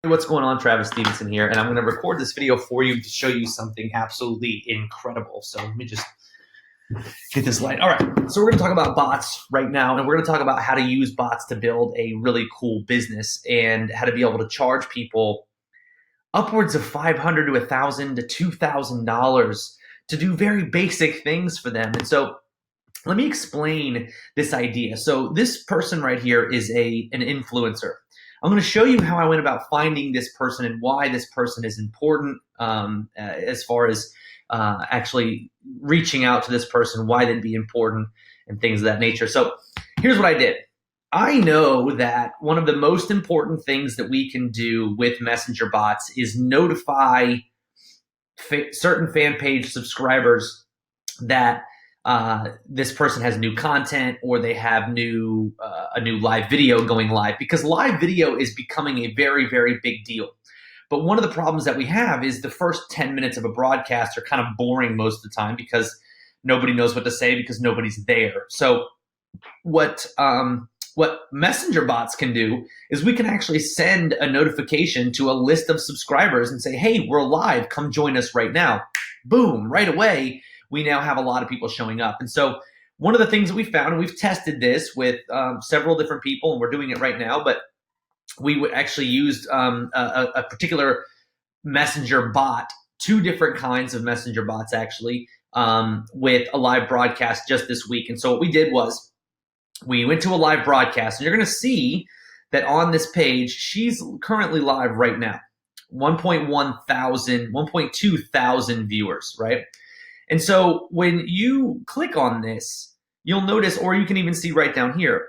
Hey, what's going on? Travis Stevenson here, and I'm going to record this video for you to show you something absolutely incredible. So let me just get this light. All right, so we're going to talk about bots right now, and we're going to talk about how to use bots to build a really cool business and how to be able to charge people upwards of $500 to $1,000 to $2,000 to do very basic things for them. And so let me explain this idea. So this person right here is an influencer. I'm going to show you how I went about finding this person and why this person is important as far as actually reaching out to this person, why they'd be important, and things of that nature. So here's what I did. I know that one of the most important things that we can do with messenger bots is notify certain fan page subscribers that this person has new content or they have a new live video going live, because live video is becoming a very, very big deal. But one of the problems that we have is the first 10 minutes of a broadcast are kind of boring most of the time because nobody knows what to say because nobody's there. So what messenger bots can do is we can actually send a notification to a list of subscribers and say, hey, we're live, come join us right now. Boom, right away, we now have a lot of people showing up. And so one of the things that we found, and we've tested this with several different people, and we're doing it right now, but we actually used a particular messenger bot, two different kinds of messenger bots actually, with a live broadcast just this week. And so what we did was we went to a live broadcast, and you're going to see that on this page, she's currently live right now, 1.2 thousand viewers, right? And so when you click on this, you'll notice, or you can even see right down here,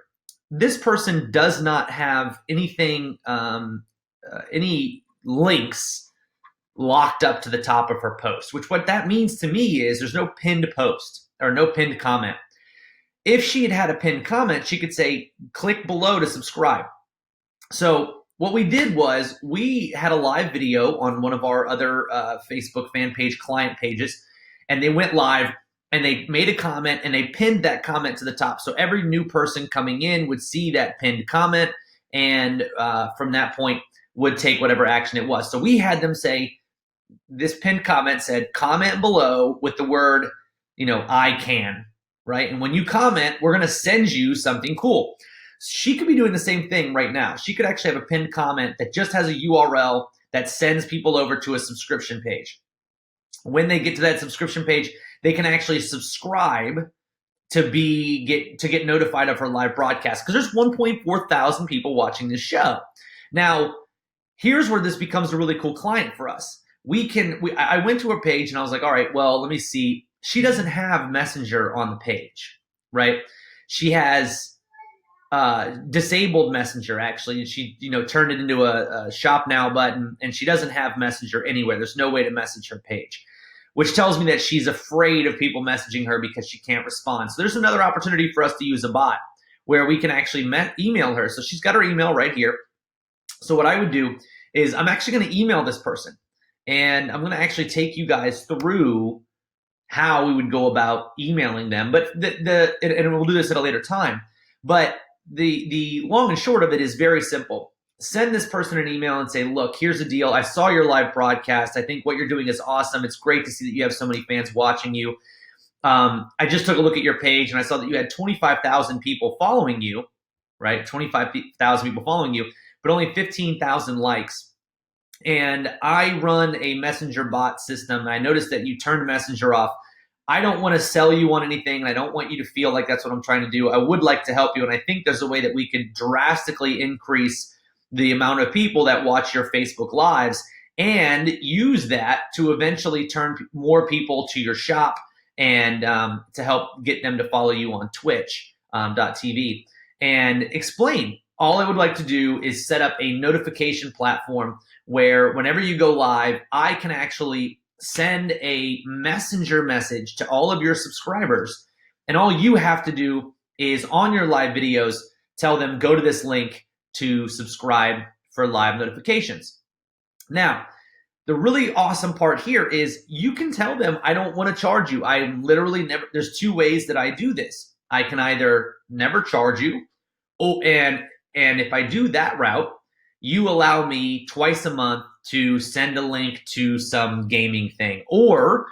this person does not have anything, any links locked up to the top of her post, which what that means to me is there's no pinned post or no pinned comment. If she had had a pinned comment, she could say, click below to subscribe. So what we did was we had a live video on one of our other Facebook fan page client pages, and they went live and they made a comment and they pinned that comment to the top. So every new person coming in would see that pinned comment, and from that point would take whatever action it was. So we had them say, this pinned comment said, comment below with the word, I can, right? And when you comment, we're going to send you something cool. She could be doing the same thing right now. She could actually have a pinned comment that just has a URL that sends people over to a subscription page. When they get to that subscription page, they can actually subscribe to get notified of her live broadcast, because there's 1.4 thousand people watching this show. Now, here's where this becomes a really cool client for us. I went to her page and I was like, all right, well, let me see. She doesn't have Messenger on the page, right? She has disabled Messenger, actually, and she turned it into a shop now button, and she doesn't have Messenger anywhere. There's no way to message her page, which tells me that she's afraid of people messaging her because she can't respond. So there's another opportunity for us to use a bot where we can actually email her. So she's got her email right here. So what I would do is I'm actually going to email this person, and I'm going to actually take you guys through how we would go about emailing them. But and we'll do this at a later time. But the long and short of it is very simple. Send this person an email and say, look, here's the deal. I saw your live broadcast. I think what you're doing is awesome. It's great to see that you have so many fans watching you. I just took a look at your page and I saw that you had 25,000 people following you, right? 25,000 people following you, but only 15,000 likes. And I run a messenger bot system. I noticed that you turned Messenger off. I don't want to sell you on anything, and I don't want you to feel like that's what I'm trying to do. I would like to help you, and I think there's a way that we could drastically increase the amount of people that watch your Facebook Lives and use that to eventually turn more people to your shop and to help get them to follow you on Twitch.tv and explain. All I would like to do is set up a notification platform where whenever you go live, I can actually send a messenger message to all of your subscribers. And all you have to do is on your live videos, tell them, go to this link to subscribe for live notifications. Now, the really awesome part here is you can tell them, I don't want to charge you. I literally never, there's two ways that I do this. I can either never charge you, and if I do that route, you allow me twice a month to send a link to some gaming thing, or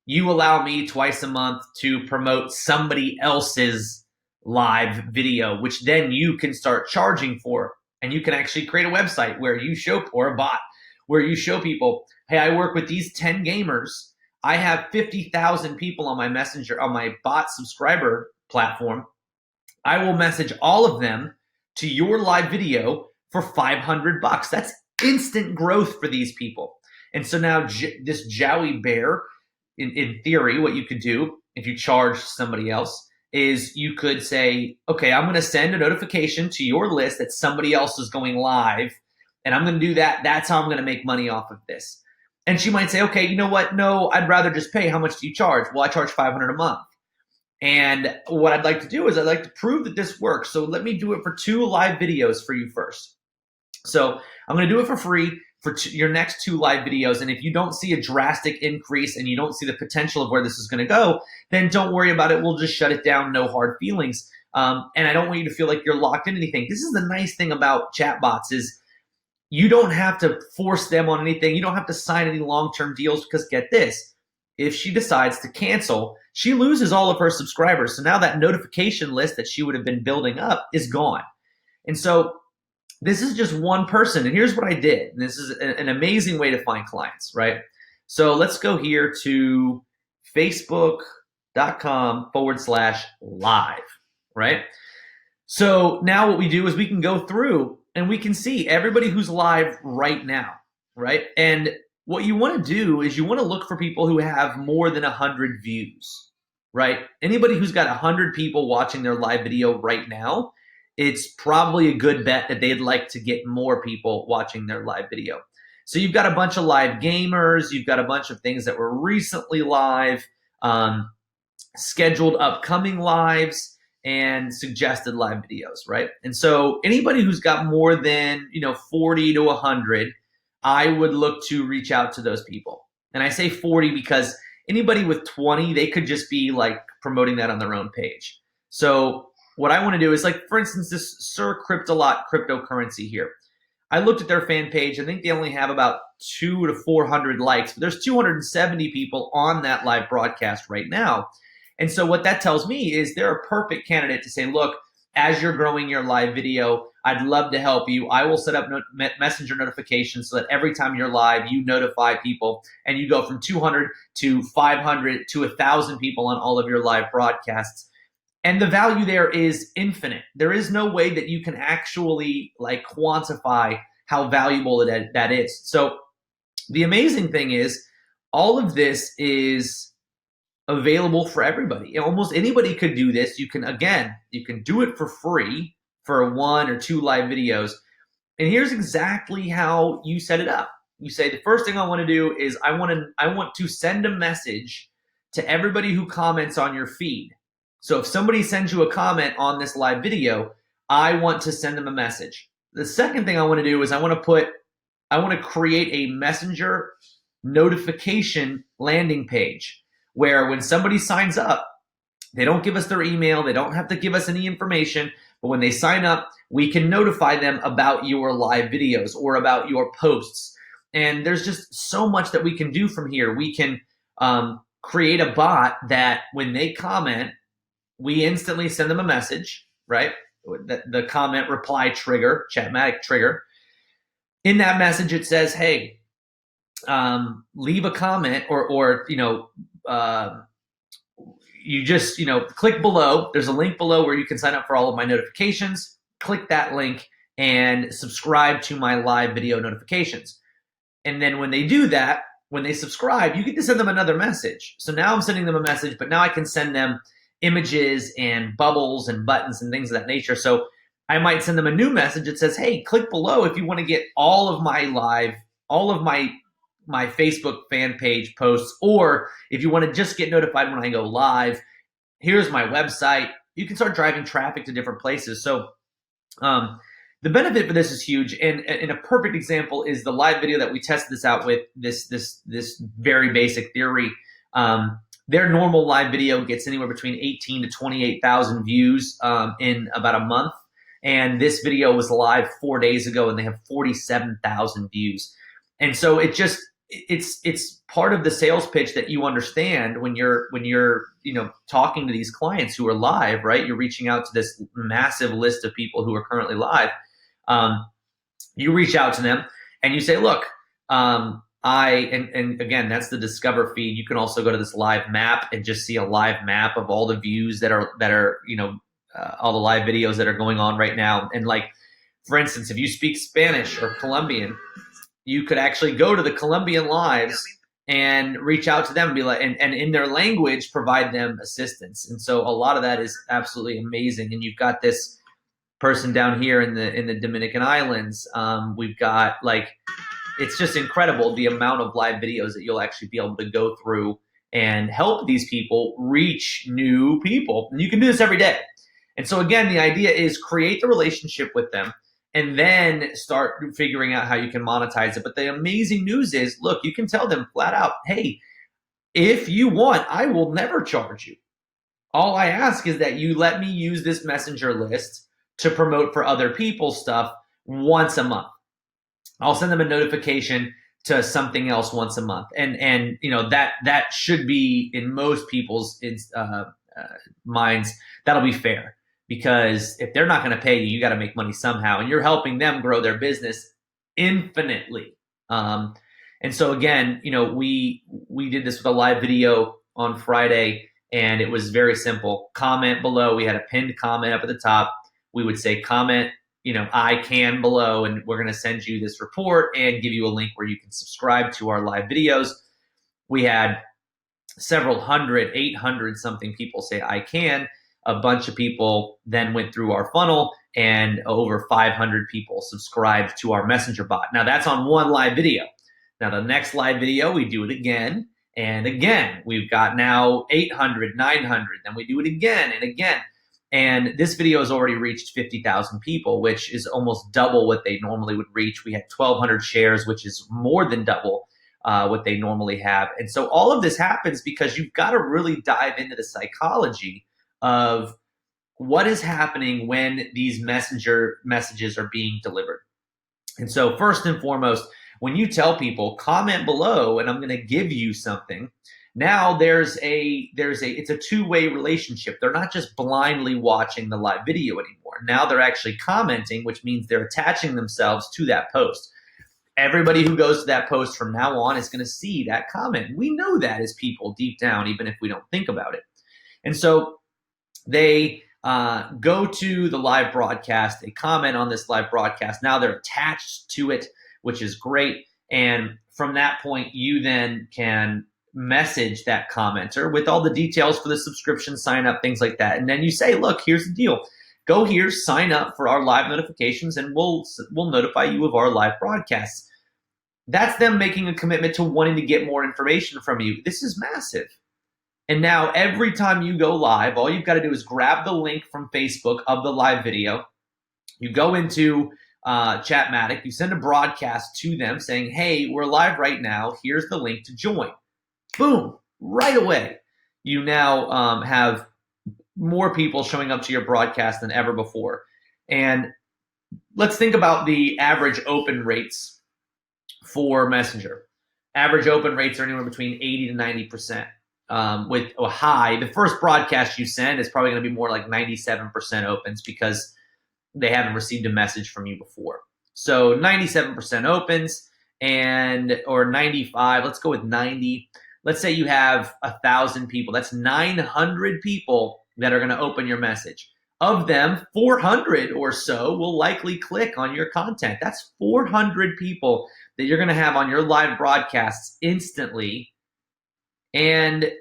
you allow me twice a month to promote somebody else's live video, which then you can start charging for. And you can actually create a website where you show, or a bot, where you show people, hey, I work with these 10 gamers. I have 50,000 people on my messenger, on my bot subscriber platform. I will message all of them to your live video for $500. That's instant growth for these people. And so now this Jowie Bear, in theory, what you could do if you charge somebody else is you could say, okay, I'm going to send a notification to your list that somebody else is going live, and I'm going to do that. That's how I'm going to make money off of this. And she might say, okay, you know what? No, I'd rather just pay. How much do you charge? Well, I charge $500 a month. And what I'd like to do is I'd like to prove that this works. So let me do it for 2 live videos for you first. So I'm going to do it for free for your next 2 live videos. And if you don't see a drastic increase and you don't see the potential of where this is going to go, then don't worry about it. We'll just shut it down. No hard feelings. And I don't want you to feel like you're locked into anything. This is the nice thing about chatbots is you don't have to force them on anything. You don't have to sign any long-term deals, because get this, if she decides to cancel, she loses all of her subscribers. So now that notification list that she would have been building up is gone. And so this is just one person. And here's what I did. And this is an amazing way to find clients, right? So let's go here to facebook.com/live, right? So now what we do is we can go through and we can see everybody who's live right now, right? And what you want to do is you want to look for people who have more than 100 views, right? Anybody who's got 100 people watching their live video right now, it's probably a good bet that they'd like to get more people watching their live video. So you've got a bunch of live gamers, you've got a bunch of things that were recently live, scheduled upcoming lives, and suggested live videos, right? And so anybody who's got more than 40 to 100, I would look to reach out to those people. And I say 40 because anybody with 20, they could just be like promoting that on their own page. So what I want to do is, like, for instance, this Sir Cryptolot cryptocurrency here. I looked at their fan page. I think they only have about 200 to 400 likes, but there's 270 people on that live broadcast right now. And so what that tells me is they're a perfect candidate to say, look, as you're growing your live video, I'd love to help you. I will set up messenger notifications so that every time you're live, you notify people, and you go from 200 to 500 to 1,000 people on all of your live broadcasts. And the value there is infinite. There is no way that you can actually like quantify how valuable that is. So the amazing thing is all of this is available for everybody. Almost anybody could do this. You can do it for free for 1 or 2 live videos. And here's exactly how you set it up. You say, the first thing I want to do is I want to send a message to everybody who comments on your feed. So if somebody sends you a comment on this live video, I want to send them a message. The second thing I want to do is I want to create a messenger notification landing page where when somebody signs up, they don't give us their email, they don't have to give us any information, but when they sign up, we can notify them about your live videos or about your posts. And there's just so much that we can do from here. We can create a bot that when they comment, we instantly send them a message, right? The comment reply trigger, Chatmatic trigger. In that message, it says, hey, leave a comment or you just, click below. There's a link below where you can sign up for all of my notifications. Click that link and subscribe to my live video notifications. And then when they do that, when they subscribe, you get to send them another message. So now I'm sending them a message, but now I can send them images and bubbles and buttons and things of that nature. So I might send them a new message that says, hey, click below if you want to get all of my Facebook fan page posts, or if you want to just get notified when I go live, here's my website. You can start driving traffic to different places. So the benefit for this is huge. And a perfect example is the live video that we tested this out with, this very basic theory. Their normal live video gets anywhere between 18 to 28,000 views in about a month. And this video was live 4 days ago and they have 47,000 views. And so it's part of the sales pitch that you understand when you're talking to these clients who are live, right? You're reaching out to this massive list of people who are currently live. You reach out to them and you say, look, and again, that's the Discover feed. You can also go to this live map and just see a live map of all the views that are all the live videos that are going on right now. And like, for instance, if you speak Spanish or Colombian, you could actually go to the Colombian lives and reach out to them and be like, and in their language, provide them assistance. And so a lot of that is absolutely amazing. And you've got this person down here in the Dominican Islands. We've got it's just incredible the amount of live videos that you'll actually be able to go through and help these people reach new people. And you can do this every day. And so again, the idea is create the relationship with them and then start figuring out how you can monetize it. But the amazing news is, look, you can tell them flat out, hey, if you want, I will never charge you. All I ask is that you let me use this messenger list to promote for other people's stuff once a month. I'll send them a notification to something else once a month. And that should be in most people's minds, that'll be fair. Because if they're not going to pay you, you got to make money somehow, and you're helping them grow their business infinitely. And so again, we did this with a live video on Friday, and it was very simple. Comment below. We had a pinned comment up at the top. We would say comment, I can below, and we're going to send you this report and give you a link where you can subscribe to our live videos. We had several hundred, 800 something people say I can. A bunch of people then went through our funnel, and over 500 people subscribed to our messenger bot. Now that's on one live video. Now the next live video, we do it again and again. We've got now 800, 900, then we do it again and again. And this video has already reached 50,000 people, which is almost double what they normally would reach. We had 1,200 shares, which is more than double what they normally have. And so all of this happens because you've got to really dive into the psychology of what is happening when these messenger messages are being delivered. And so first and foremost, when you tell people comment below and I'm going to give you something, now it's a two-way relationship. They're not just blindly watching the live video anymore. Now they're actually commenting, which means they're attaching themselves to that post. Everybody who goes to that post from now on is going to see that comment. We know that as people deep down, even if we don't think about it. And so they go to the live broadcast, they comment on this live broadcast. Now they're attached to it, which is great. And from that point, you then can message that commenter with all the details for the subscription, sign up, things like that. And then you say, look, here's the deal. Go here, sign up for our live notifications, and we'll notify you of our live broadcasts. That's them making a commitment to wanting to get more information from you. This is massive. And now every time you go live, all you've got to do is grab the link from Facebook of the live video. You go into Chatmatic, you send a broadcast to them saying, hey, we're live right now. Here's the link to join. Boom, right away. You now have more people showing up to your broadcast than ever before. And let's think about the average open rates for Messenger. Average open rates are anywhere between 80 to 90%. With a high, the first broadcast you send is probably going to be more like 97% opens because they haven't received a message from you before. So 97% opens or 95, let's go with 90. Let's say you have 1,000 people. That's 900 people that are going to open your message. Of them, 400 or so will likely click on your content. That's 400 people that you're going to have on your live broadcasts instantly. And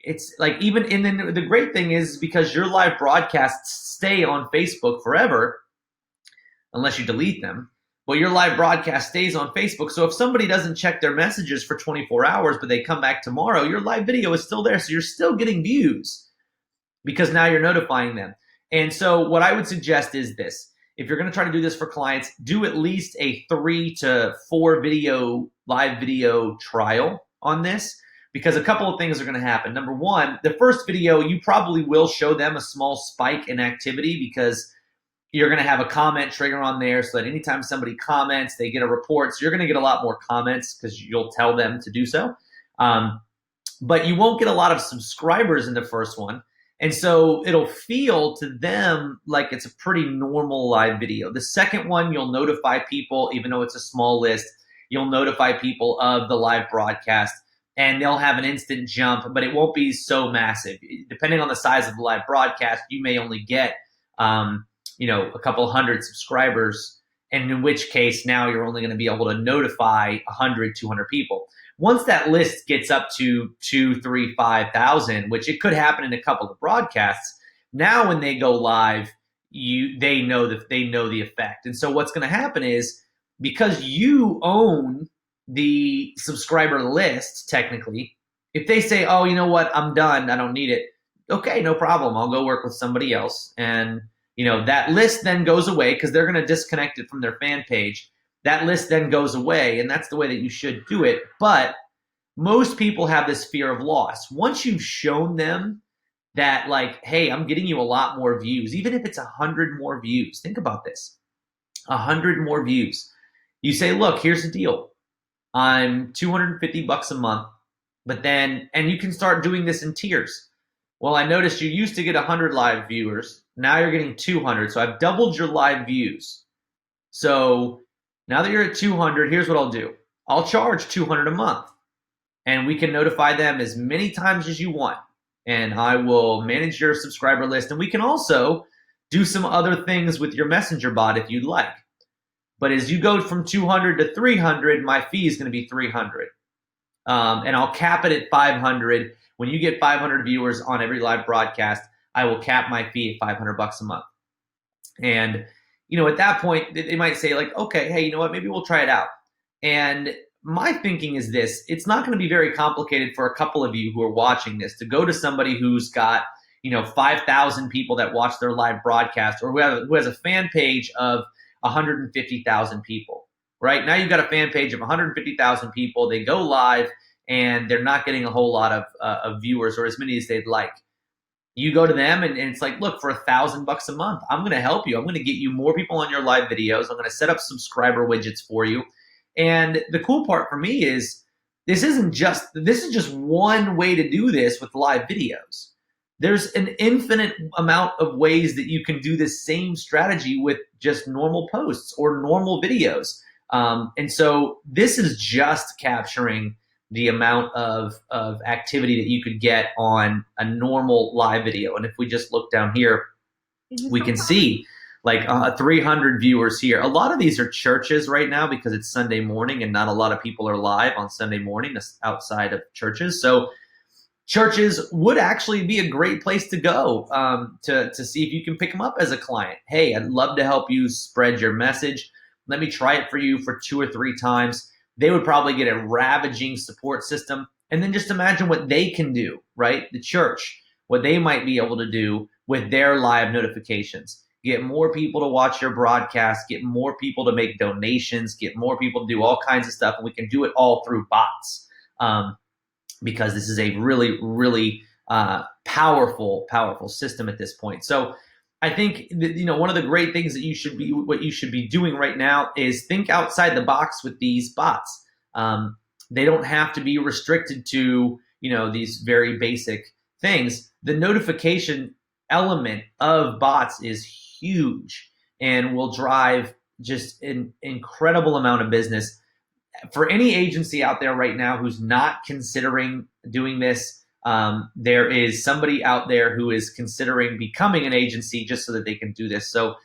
it's like and then the great thing is because your live broadcasts stay on Facebook forever, unless you delete them, but your live broadcast stays on Facebook. So if somebody doesn't check their messages for 24 hours, but they come back tomorrow, your live video is still there. So you're still getting views because now you're notifying them. And so what I would suggest is this. If you're going to try to do this for clients, do at least a 3 to 4 live video trial on this. Because a couple of things are going to happen. Number one, the first video, you probably will show them a small spike in activity because You're going to have a comment trigger on there so that anytime somebody comments, they get a report. So you're going to get a lot more comments because you'll tell them to do so. But you won't get a lot of subscribers in the first one. And so it'll feel to them like it's a pretty normal live video. The second one, you'll notify people, even though it's a small list, you'll notify people of the live broadcast and they'll have an instant jump, but it won't be so massive. Depending on the size of the live broadcast, you may only get, a couple hundred subscribers, and in which case now you're only going to be able to notify 100, 200 people. Once that list gets up to 2, 3, 5,000, which it could happen in a couple of broadcasts, now when they go live, they know the effect. And so what's going to happen is, because you own the subscriber list, technically, if they say, oh, you know what, I'm done, I don't need it, okay, no problem, I'll go work with somebody else. And that list then goes away because they're going to disconnect it from their fan page. That list then goes away, and that's the way that you should do it. But most people have this fear of loss. Once you've shown them that, like, hey, I'm getting you a lot more views, even if it's 100 more views. Think about this, 100 more views. You say, look, here's the deal. I'm $250 a month, and you can start doing this in tiers. Well, I noticed you used to get 100 live viewers. Now you're getting 200. So I've doubled your live views. So now that you're at 200, here's what I'll do. I'll charge $200 a month, and we can notify them as many times as you want. And I will manage your subscriber list. And we can also do some other things with your messenger bot if you'd like. But as you go from 200 to 300, my fee is going to be 300. And I'll cap it at 500. When you get 500 viewers on every live broadcast, I will cap my fee at $500 a month. And, at that point, they might say, like, okay, hey, you know what, maybe we'll try it out. And my thinking is this: it's not going to be very complicated for a couple of you who are watching this to go to somebody who's got, 5,000 people that watch their live broadcast, or who has a fan page of 150,000 people. Right now, you've got a fan page of 150,000 people. They go live, and they're not getting a whole lot of viewers, or as many as they'd like. You go to them, and it's like, look, for $1,000 a month, I'm going to help you. I'm going to get you more people on your live videos. I'm going to set up subscriber widgets for you. And the cool part for me is this is just one way to do this with live videos. There's an infinite amount of ways that you can do this same strategy with just normal posts or normal videos. And so this is just capturing the amount of activity that you could get on a normal live video. And if we just look down here, we can see like 300 viewers here. A lot of these are churches right now because it's Sunday morning and not a lot of people are live on Sunday morning outside of churches. So churches would actually be a great place to go to see if you can pick them up as a client. Hey, I'd love to help you spread your message. Let me try it for you for 2 or 3 times. They would probably get a ravaging support system. And then just imagine what they can do, right? The church, what they might be able to do with their live notifications. Get more people to watch your broadcast, get more people to make donations, get more people to do all kinds of stuff. And we can do it all through bots because this is a really, really powerful system at this point. So I think that, one of the great things that you should be doing right now is think outside the box with these bots. They don't have to be restricted to, these very basic things. The notification element of bots is huge and will drive just an incredible amount of business. For any agency out there right now who's not considering doing this, there is somebody out there who is considering becoming an agency just so that they can do this. So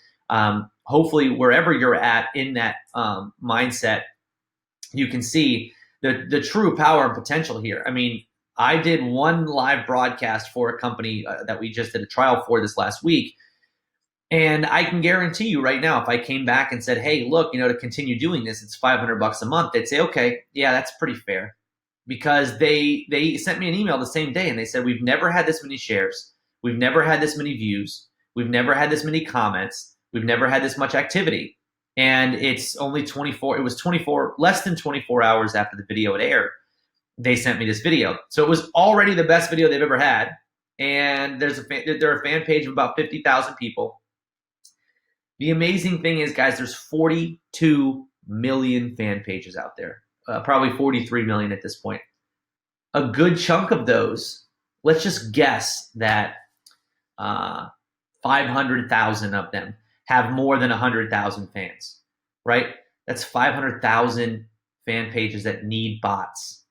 hopefully wherever you're at in that mindset, you can see the true power and potential here. I mean, I did one live broadcast for a company that we just did a trial for this last week. And I can guarantee you right now, if I came back and said, hey, look, to continue doing this, it's $500 a month, they'd say, okay, yeah, that's pretty fair. Because they sent me an email the same day and they said, we've never had this many shares. We've never had this many views. We've never had this many comments. We've never had this much activity. And it's only less than 24 hours after the video had aired, they sent me this video. So it was already the best video they've ever had. And they're a fan page of about 50,000 people. The amazing thing is, guys, there's 42 million fan pages out there, probably 43 million at this point. A good chunk of those, let's just guess that 500,000 of them have more than 100,000 fans, right? That's 500,000 fan pages that need bots.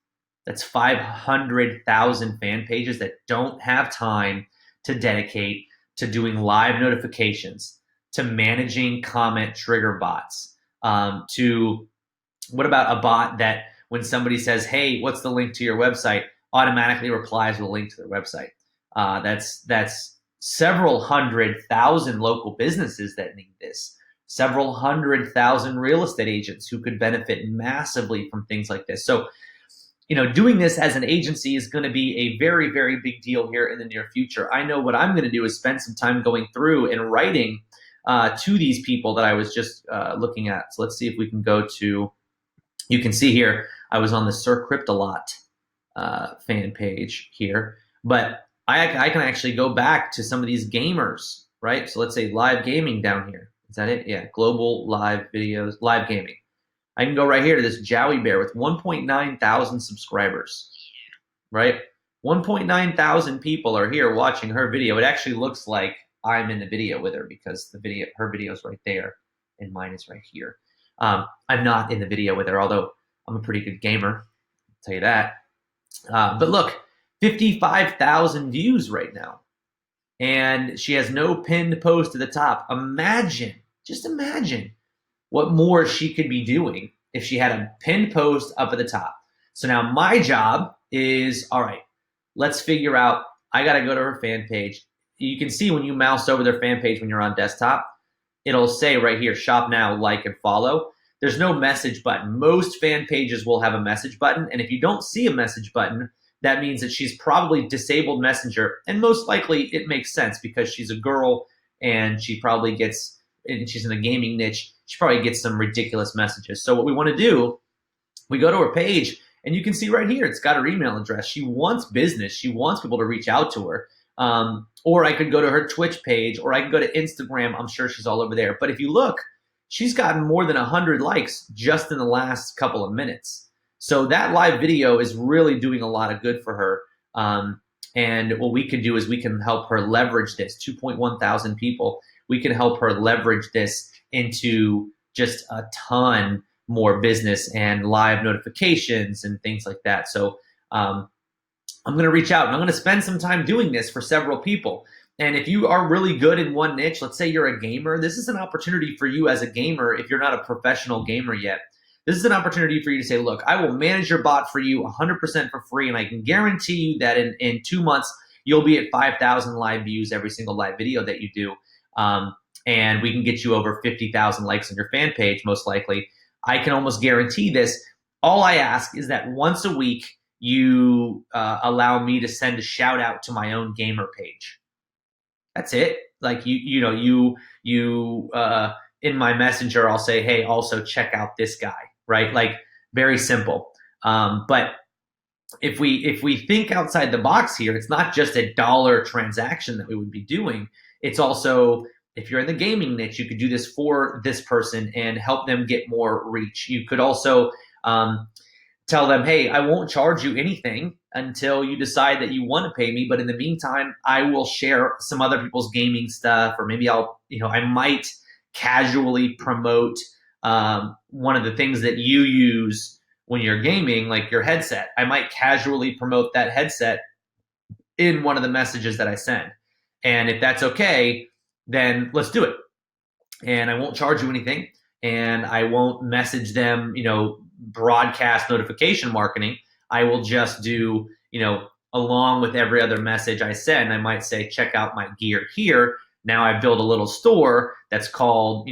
That's 500,000 fan pages that don't have time to dedicate to doing live notifications, to managing comment trigger bots, to what about a bot that when somebody says, hey, what's the link to your website, automatically replies with a link to their website. That's several 100,000 local businesses that need this, several 100,000 real estate agents who could benefit massively from things like this. So, doing this as an agency is going to be a very, very big deal here in the near future. I know what I'm going to do is spend some time going through and writing to these people that I was just looking at. So let's see if we can go to, you can see here, I was on the Sir Cryptolot fan page here, but I can actually go back to some of these gamers, right? So let's say live gaming down here. Is that it? Yeah, global live videos, live gaming. I can go right here to this Jowie Bear with 1.9 thousand subscribers, right? 1.9 thousand people are here watching her video. It actually looks like I'm in the video with her because her video is right there and mine is right here. I'm not in the video with her, although I'm a pretty good gamer, I'll tell you that. But look, 55,000 views right now. And she has no pinned post at the top. Just imagine what more she could be doing if she had a pinned post up at the top. So now my job is, all right, let's figure out, I got to go to her fan page. You can see when you mouse over their fan page when you're on desktop, it'll say right here, shop now, like, and follow. There's no message button. Most fan pages will have a message button. And if you don't see a message button, that means that she's probably disabled Messenger. And most likely it makes sense because she's a girl and she probably gets, and she's in a gaming niche, she probably gets some ridiculous messages. So what we want to do, we go to her page and you can see right here, it's got her email address. She wants business. She wants people to reach out to her. Or I could go to her Twitch page, or I could go to Instagram. I'm sure she's all over there. But if you look, she's gotten more than 100 likes just in the last couple of minutes. So that live video is really doing a lot of good for her. And what we can do is we can help her leverage this, 2.1 thousand people. We can help her leverage this into just a ton more business and live notifications and things like that. So I'm going to reach out and I'm going to spend some time doing this for several people. And if you are really good in one niche, let's say you're a gamer, this is an opportunity for you as a gamer if you're not a professional gamer yet. This is an opportunity for you to say, look, I will manage your bot for you 100% for free, and I can guarantee you that in 2 months, you'll be at 5,000 live views every single live video that you do. And we can get you over 50,000 likes on your fan page, most likely. I can almost guarantee this. All I ask is that once a week, you allow me to send a shout out to my own gamer page. That's it. Like you in my messenger, I'll say, hey, also check out this guy, right? Like very simple. But if we think outside the box here, it's not just a dollar transaction that we would be doing. It's also, if you're in the gaming niche, you could do this for this person and help them get more reach. You could also tell them, hey, I won't charge you anything until you decide that you want to pay me. But in the meantime, I will share some other people's gaming stuff, or maybe I might casually promote one of the things that you use when you're gaming, like your headset. I might casually promote that headset in one of the messages that I send. And if that's okay, then let's do it. And I won't charge you anything. And I won't message them, broadcast notification marketing. I will just do, along with every other message I send, I might say, check out my gear here. Now I build a little store that's called,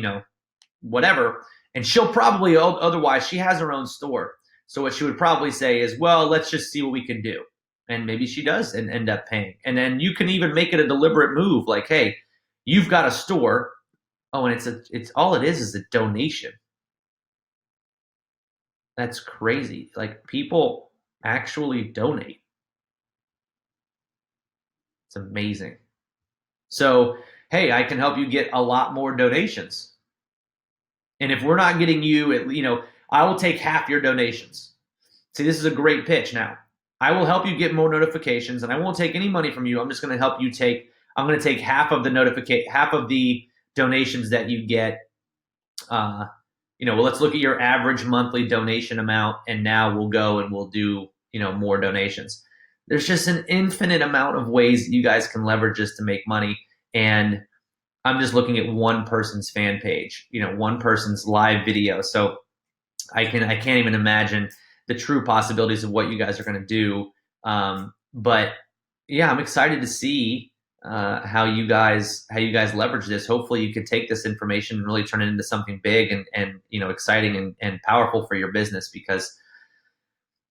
whatever. And she'll probably, otherwise she has her own store. So what she would probably say is, well, let's just see what we can do. And maybe she does and end up paying. And then you can even make it a deliberate move. Like, hey, you've got a store. Oh, and it's all it is a donation. That's crazy. Like, people actually donate. It's amazing. So, hey, I can help you get a lot more donations. And if we're not getting you, I will take half your donations. See, this is a great pitch now. I will help you get more notifications, and I won't take any money from you. I'm just going to help you I'm going to take half of the donations that you get. Well, let's look at your average monthly donation amount, and now we'll go and we'll do, more donations. There's just an infinite amount of ways that you guys can leverage this to make money. And I'm just looking at one person's fan page, one person's live video. So I can't even imagine the true possibilities of what you guys are going to do. But yeah, I'm excited to see how you guys leverage this. Hopefully, you can take this information and really turn it into something big and exciting and powerful for your business, because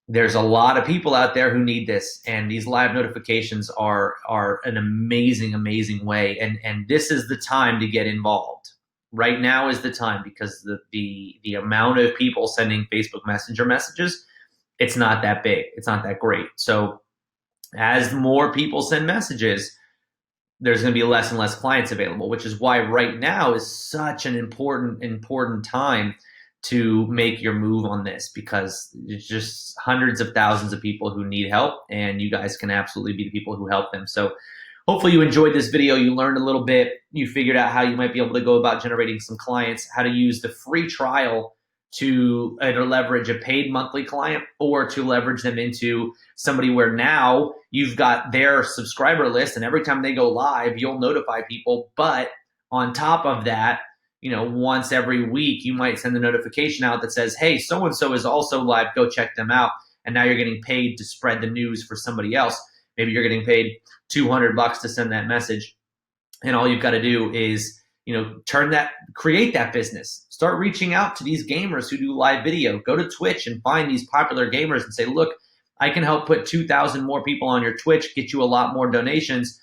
there's a lot of people out there who need this, and these live notifications are an amazing way. And this is the time to get involved. Right now is the time, because the amount of people sending Facebook Messenger messages, it's not that big. It's not that great. So as more people send messages, there's going to be less and less clients available, which is why right now is such an important time to make your move on this, because it's just hundreds of thousands of people who need help, and you guys can absolutely be the people who help them. So hopefully you enjoyed this video. You learned a little bit. You figured out how you might be able to go about generating some clients, how to use the free trial to either leverage a paid monthly client or to leverage them into somebody where now you've got their subscriber list, and every time they go live, you'll notify people. But on top of that, once every week, you might send a notification out that says, hey, so-and-so is also live, go check them out. And now you're getting paid to spread the news for somebody else. Maybe you're getting paid $200 to send that message. And all you've got to do is, create that business. Start reaching out to these gamers who do live video. Go to Twitch and find these popular gamers and say, look, I can help put 2,000 more people on your Twitch, get you a lot more donations.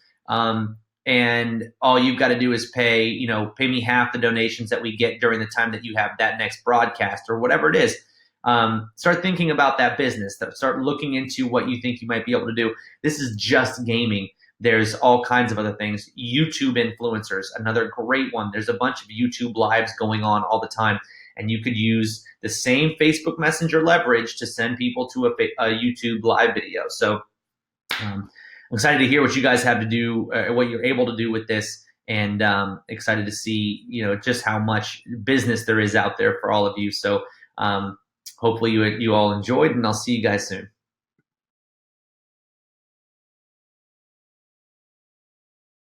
And all you've got to do is pay me half the donations that we get during the time that you have that next broadcast, or whatever it is. Start thinking about that business. Start looking into what you think you might be able to do. This is just gaming. There's all kinds of other things. YouTube influencers, another great one. There's a bunch of YouTube lives going on all the time, and you could use the same Facebook Messenger leverage to send people to a YouTube live video. So I'm excited to hear what you guys have to do, what you're able to do with this, and excited to see just how much business there is out there for all of you. So hopefully you all enjoyed, and I'll see you guys soon.